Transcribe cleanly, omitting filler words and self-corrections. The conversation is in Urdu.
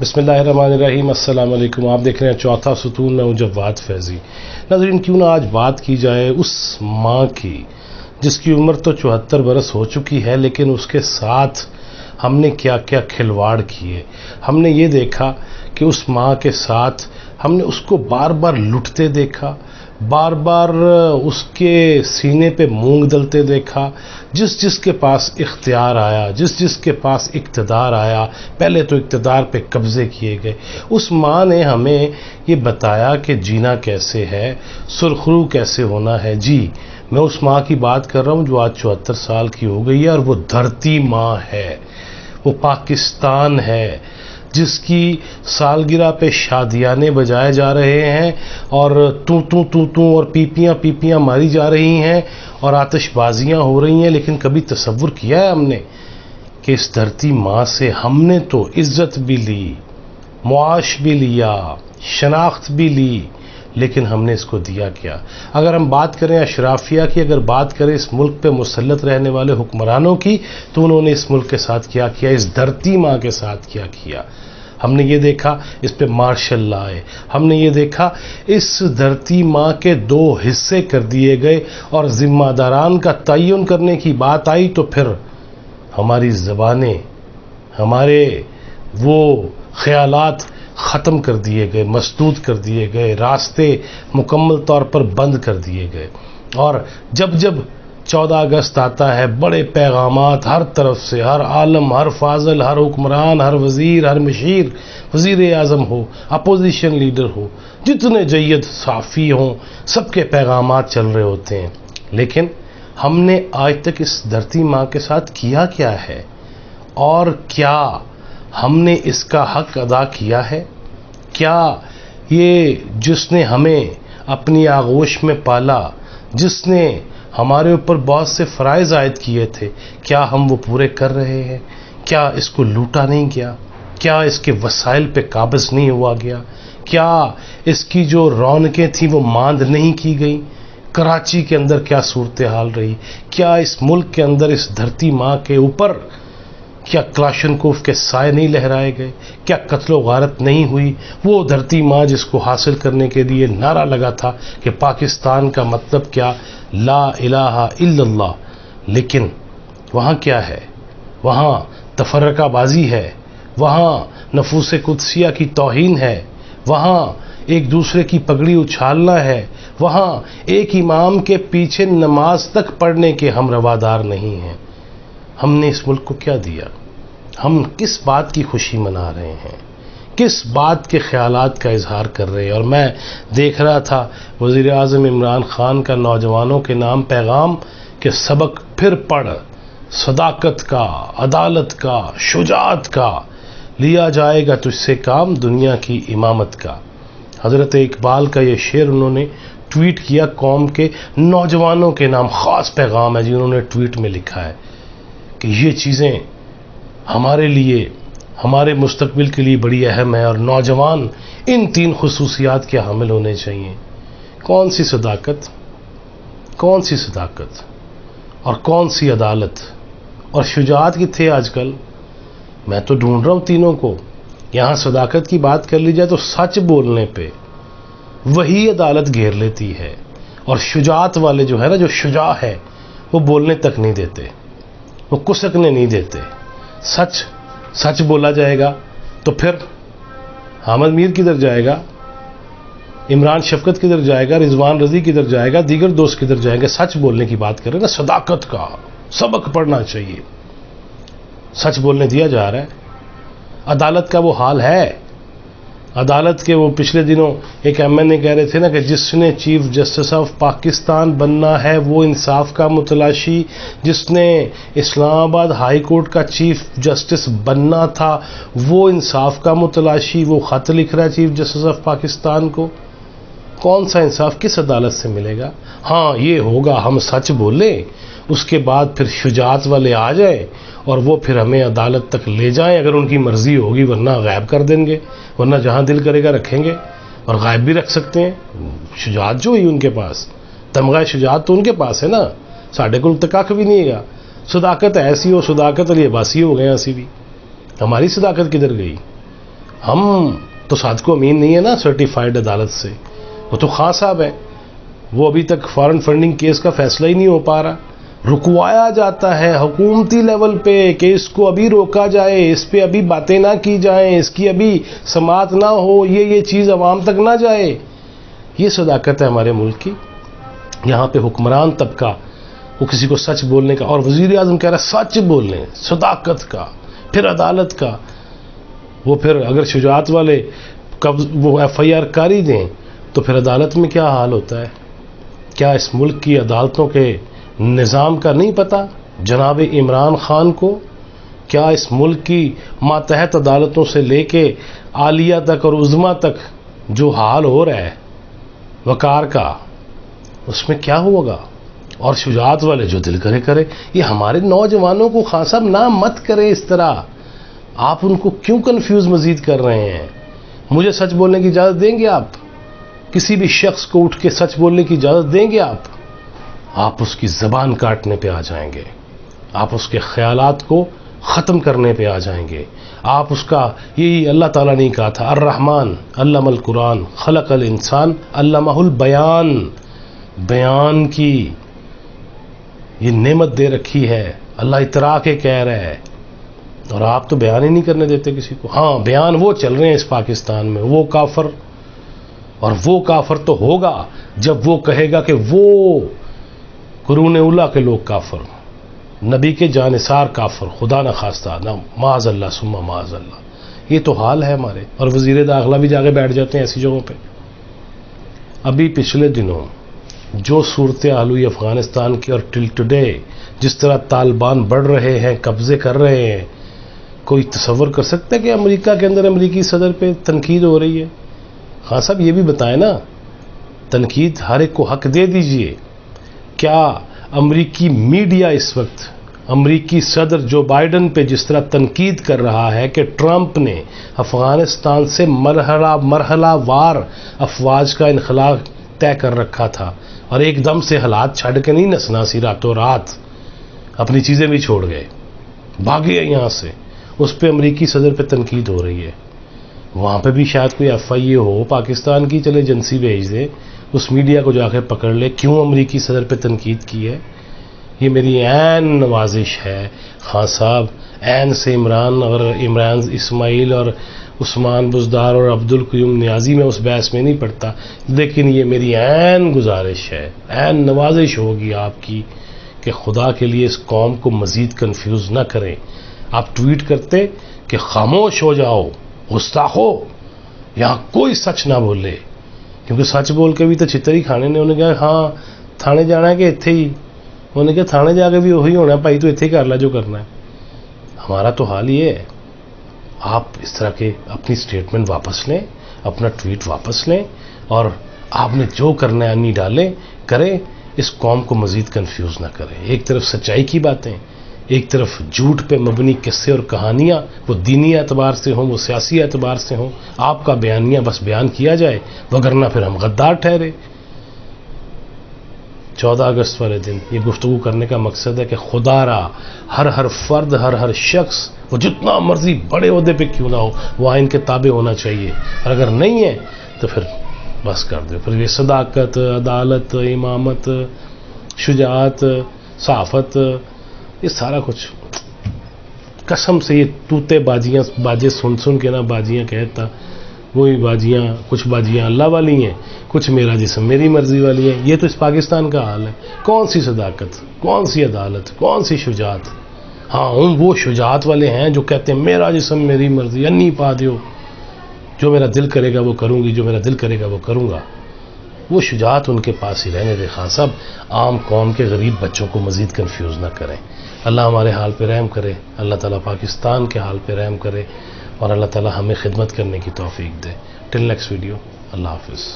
بسم اللہ الرحمن الرحیم۔ السلام علیکم۔ آپ دیکھ رہے ہیں چوتھا ستون، میں ہوں جواد فیضی۔ ناظرین، کیوں نہ آج بات کی جائے اس ماں کی جس کی عمر تو 74 برس ہو چکی ہے، لیکن اس کے ساتھ ہم نے کیا کیا کھلواڑ کیے۔ ہم نے یہ دیکھا کہ اس ماں کے ساتھ ہم نے اس کو بار بار لٹتے دیکھا، بار بار اس کے سینے پہ مونگ دلتے دیکھا۔ جس کے پاس اختیار آیا، جس کے پاس اقتدار آیا، پہلے تو اقتدار پہ قبضے کیے گئے۔ اس ماں نے ہمیں یہ بتایا کہ جینا کیسے ہے، سرخرو کیسے ہونا ہے۔ جی، میں اس ماں کی بات کر رہا ہوں جو آج 74 سال کی ہو گئی ہے، اور وہ دھرتی ماں ہے، وہ پاکستان ہے، جس کی سالگرہ پہ شادیانے بجائے جا رہے ہیں، اور تو اور پیپیاں ماری جا رہی ہیں، اور آتش بازیاں ہو رہی ہیں۔ لیکن کبھی تصور کیا ہے ہم نے کہ اس دھرتی ماں سے ہم نے تو عزت بھی لی، معاش بھی لیا، شناخت بھی لی، لیکن ہم نے اس کو دیا کیا؟ اگر ہم بات کریں اشرافیہ کی، اگر بات کریں اس ملک پہ مسلط رہنے والے حکمرانوں کی، تو انہوں نے اس ملک کے ساتھ کیا کیا، اس دھرتی ماں کے ساتھ کیا کیا؟ ہم نے یہ دیکھا اس پہ مارشل لائے، ہم نے یہ دیکھا اس دھرتی ماں کے 2 حصے کر دیے گئے، اور ذمہ داران کا تعین کرنے کی بات آئی تو پھر ہماری زبانیں، ہمارے وہ خیالات ختم کر دیے گئے، مسدود کر دیے گئے، راستے مکمل طور پر بند کر دیے گئے۔ اور جب 14 اگست آتا ہے، بڑے پیغامات ہر طرف سے، ہر عالم، ہر فاضل، ہر حکمران، ہر وزیر، ہر مشیر، وزیر اعظم ہو، اپوزیشن لیڈر ہو، جتنے جید صحافی ہوں، سب کے پیغامات چل رہے ہوتے ہیں۔ لیکن ہم نے آج تک اس دھرتی ماں کے ساتھ کیا کیا ہے، اور کیا ہم نے اس کا حق ادا کیا ہے؟ کیا یہ جس نے ہمیں اپنی آغوش میں پالا، جس نے ہمارے اوپر بہت سے فرائض عائد کیے تھے، کیا ہم وہ پورے کر رہے ہیں؟ کیا اس کو لوٹا نہیں گیا؟ کیا اس کے وسائل پہ قابض نہیں ہوا گیا؟ کیا اس کی جو رونقیں تھیں وہ ماند نہیں کی گئیں؟ کراچی کے اندر کیا صورتحال رہی؟ کیا اس ملک کے اندر اس دھرتی ماں کے اوپر کیا کلاشنکوف کے سائے نہیں لہرائے گئے؟ کیا قتل و غارت نہیں ہوئی؟ وہ دھرتی ماں جس کو حاصل کرنے کے لیے نعرہ لگا تھا کہ پاکستان کا مطلب کیا، لا الہ الا اللہ، لیکن وہاں کیا ہے؟ وہاں تفرقہ بازی ہے، وہاں نفوس قدسیہ کی توہین ہے، وہاں ایک دوسرے کی پگڑی اچھالنا ہے، وہاں ایک امام کے پیچھے نماز تک پڑھنے کے ہم روادار نہیں ہیں۔ ہم نے اس ملک کو کیا دیا؟ ہم کس بات کی خوشی منا رہے ہیں؟ کس بات کے خیالات کا اظہار کر رہے ہیں؟ اور میں دیکھ رہا تھا وزیر اعظم عمران خان کا نوجوانوں کے نام پیغام کہ سبق پھر پڑھ، صداقت کا، عدالت کا، شجاعت کا، لیا جائے گا تجھ سے کام دنیا کی امامت کا۔ حضرت اقبال کا یہ شعر انہوں نے ٹویٹ کیا، قوم کے نوجوانوں کے نام خاص پیغام ہے جی، انہوں نے ٹویٹ میں لکھا ہے کہ یہ چیزیں ہمارے لیے، ہمارے مستقبل کے لیے بڑی اہم ہے، اور نوجوان ان 3 خصوصیات کے حامل ہونے چاہیے۔ کون سی صداقت، کون سی صداقت، اور کون سی عدالت اور شجاعت کتنے آج کل؟ میں تو ڈھونڈ رہا ہوں تینوں کو۔ یہاں صداقت کی بات کر لی جائے تو سچ بولنے پہ وہی عدالت گھیر لیتی ہے، اور شجاعت والے جو ہے نا، جو شجاع ہے، وہ بولنے تک نہیں دیتے، وہ کسکنے نہیں دیتے۔ سچ بولا جائے گا تو پھر حامد میر کدھر جائے گا، عمران شفقت کدھر جائے گا، رضوان رضی کدھر جائے گا، دیگر دوست کدھر جائیں گے؟ سچ بولنے کی بات کریں نا، صداقت کا سبق پڑھنا چاہیے۔ سچ بولنے دیا جا رہا ہے۔ عدالت کا وہ حال ہے، عدالت کے وہ پچھلے دنوں ایک ایم این اے کہہ رہے تھے نا کہ جس نے چیف جسٹس آف پاکستان بننا ہے وہ انصاف کا متلاشی، جس نے اسلام آباد ہائی کورٹ کا چیف جسٹس بننا تھا وہ انصاف کا متلاشی، وہ خط لکھ رہا ہے چیف جسٹس آف پاکستان کو۔ کون سا انصاف کس عدالت سے ملے گا؟ ہاں یہ ہوگا ہم سچ بولیں، اس کے بعد پھر شجاعت والے آ جائیں اور وہ پھر ہمیں عدالت تک لے جائیں اگر ان کی مرضی ہوگی، ورنہ غائب کر دیں گے، ورنہ جہاں دل کرے گا رکھیں گے، اور غائب بھی رکھ سکتے ہیں۔ شجاعت جو ہوئی ان کے پاس، تمغہ شجاعت تو ان کے پاس ہے نا، ساڑھے کو تک بھی نہیں گا۔ صداقت ایسی ہو، صداقت علی عباسی ہو گئے ایسی بھی، ہماری صداقت کدھر گئی؟ ہم تو صادق و امین نہیں ہے نا سرٹیفائڈ عدالت سے، وہ تو خان صاحب ہیں، وہ ابھی تک فارن فنڈنگ کیس کا فیصلہ ہی نہیں ہو پا رہا، رکوایا جاتا ہے حکومتی لیول پہ کہ اس کو ابھی روکا جائے، اس پہ ابھی باتیں نہ کی جائیں، اس کی ابھی سماعت نہ ہو، یہ چیز عوام تک نہ جائے۔ یہ صداقت ہے ہمارے ملک کی۔ یہاں پہ حکمران طبقہ وہ کسی کو سچ بولنے کا، اور وزیر اعظم کہہ رہا ہے سچ بولنے، صداقت کا، پھر عدالت کا، وہ پھر اگر شجاعت والے وہ FIR کاری دیں تو پھر عدالت میں کیا حال ہوتا ہے؟ کیا اس ملک کی عدالتوں کے نظام کا نہیں پتہ جناب عمران خان کو؟ کیا اس ملک کی ماتحت عدالتوں سے لے کے عالیہ تک اور عظمیٰ تک جو حال ہو رہا ہے وقار کا، اس میں کیا ہوگا؟ اور شجاعت والے جو دل کرے، یہ ہمارے نوجوانوں کو خان صاحب نہ مت کریں اس طرح، آپ ان کو کیوں کنفیوز مزید کر رہے ہیں؟ مجھے سچ بولنے کی اجازت دیں گے آپ؟ کسی بھی شخص کو اٹھ کے سچ بولنے کی اجازت دیں گے آپ اس کی زبان کاٹنے پہ آ جائیں گے، آپ اس کے خیالات کو ختم کرنے پہ آ جائیں گے، آپ اس کا، یہی اللہ تعالیٰ نے کہا تھا الرحمن علم القرآن خلق الانسان علمہ البیان، بیان کی یہ نعمت دے رکھی ہے، اللہ اترا کے کہہ رہا ہے، اور آپ تو بیان ہی نہیں کرنے دیتے کسی کو۔ ہاں بیان وہ چل رہے ہیں اس پاکستان میں، وہ کافر، اور وہ کافر تو ہوگا جب وہ کہے گا کہ وہ قرون اولیٰ کے لوگ کافر، نبی کے جانثار کافر، خدا نہ خواستہ، نہ معاذ اللہ ثم معاذ اللہ۔ یہ تو حال ہے ہمارے، اور وزیر داخلہ بھی جا کے بیٹھ جاتے ہیں ایسی جگہوں پہ۔ ابھی پچھلے دنوں جو صورتحال ہوئی افغانستان کی، اور ٹل ٹوڈے جس طرح طالبان بڑھ رہے ہیں، قبضے کر رہے ہیں، کوئی تصور کر سکتا ہے کہ امریکہ کے اندر امریکی صدر پہ تنقید ہو رہی ہے؟ خان صاحب یہ بھی بتائیں نا، تنقید ہر ایک کو حق دے دیجئے۔ کیا امریکی میڈیا اس وقت امریکی صدر جو بائیڈن پہ جس طرح تنقید کر رہا ہے کہ ٹرمپ نے افغانستان سے مرحلہ وار افواج کا انخلا طے کر رکھا تھا، اور ایک دم سے حالات چھڑ کے نہیں نسنا سی راتوں رات، اپنی چیزیں بھی چھوڑ گئے، بھاگے یہاں سے، اس پہ امریکی صدر پہ تنقید ہو رہی ہے۔ وہاں پہ بھی شاید کوئی FIA ہو پاکستان کی، چلے ایجنسی بھیج دے، اس میڈیا کو جا کے پکڑ لے کیوں امریکی صدر پہ تنقید کی ہے۔ یہ میری عین نوازش ہے خان صاحب، عین سے عمران اور عمران اسماعیل اور عثمان بزدار اور عبدالقیوم نیازی، میں اس بحث میں نہیں پڑتا، لیکن یہ میری عین گزارش ہے، عین نوازش ہوگی آپ کی کہ خدا کے لیے اس قوم کو مزید کنفیوز نہ کریں۔ آپ ٹویٹ کرتے کہ خاموش ہو جاؤ گستاخو، یہاں کوئی سچ نہ بولے، کیونکہ سچ بول کے بھی تو چھتر ہی کھانے نے۔ انہوں نے کہا ہاں تھانے جانا ہے کہ اتھے ہی؟ انہوں نے کہا تھانے جا کے بھی وہی ہونا ہے بھائی، تو اتھے ہی کر لا جو کرنا ہے۔ ہمارا تو حال یہ ہے، آپ اس طرح کے اپنی سٹیٹمنٹ واپس لیں، اپنا ٹویٹ واپس لیں، اور آپ نے جو کرنا ہے انی ڈالیں، کریں، اس قوم کو مزید کنفیوز نہ کریں۔ ایک طرف سچائی کی باتیں، ایک طرف جھوٹ پہ مبنی قصے اور کہانیاں، وہ دینی اعتبار سے ہوں، وہ سیاسی اعتبار سے ہوں، آپ کا بیانیہ بس بیان کیا جائے، وگرنہ پھر ہم غدار ٹھہرے۔ 14 اگست والے دن یہ گفتگو کرنے کا مقصد ہے کہ خدا را ہر فرد، ہر شخص، وہ جتنا مرضی بڑے عہدے پہ کیوں نہ ہو، وہ آئین کے تابع ہونا چاہیے، اور اگر نہیں ہے تو پھر بس کر دو۔ پھر یہ صداقت، عدالت، امامت، شجاعت، صحافت، یہ سارا کچھ قسم سے یہ طوطے باجے سن کے نا باجیاں کہتا، وہی باجیاں، کچھ باجیاں اللہ والی ہیں، کچھ میرا جسم میری مرضی والی ہیں۔ یہ تو اس پاکستان کا حال ہے۔ کون سی صداقت، کون سی عدالت، کون سی شجاعت؟ ہاں وہ شجاعت والے ہیں جو کہتے ہیں میرا جسم میری مرضی، انی پا دیو، جو میرا دل کرے گا وہ کروں گی، جو میرا دل کرے گا وہ کروں گا۔ وہ شجاعت ان کے پاس ہی رہنے دے خان صاحب، عام قوم کے غریب بچوں کو مزید کنفیوز نہ کریں۔ اللہ ہمارے حال پہ رحم کرے، اللہ تعالیٰ پاکستان کے حال پہ رحم کرے، اور اللہ تعالیٰ ہمیں خدمت کرنے کی توفیق دے۔ ٹل نیکسٹ ویڈیو، اللہ حافظ۔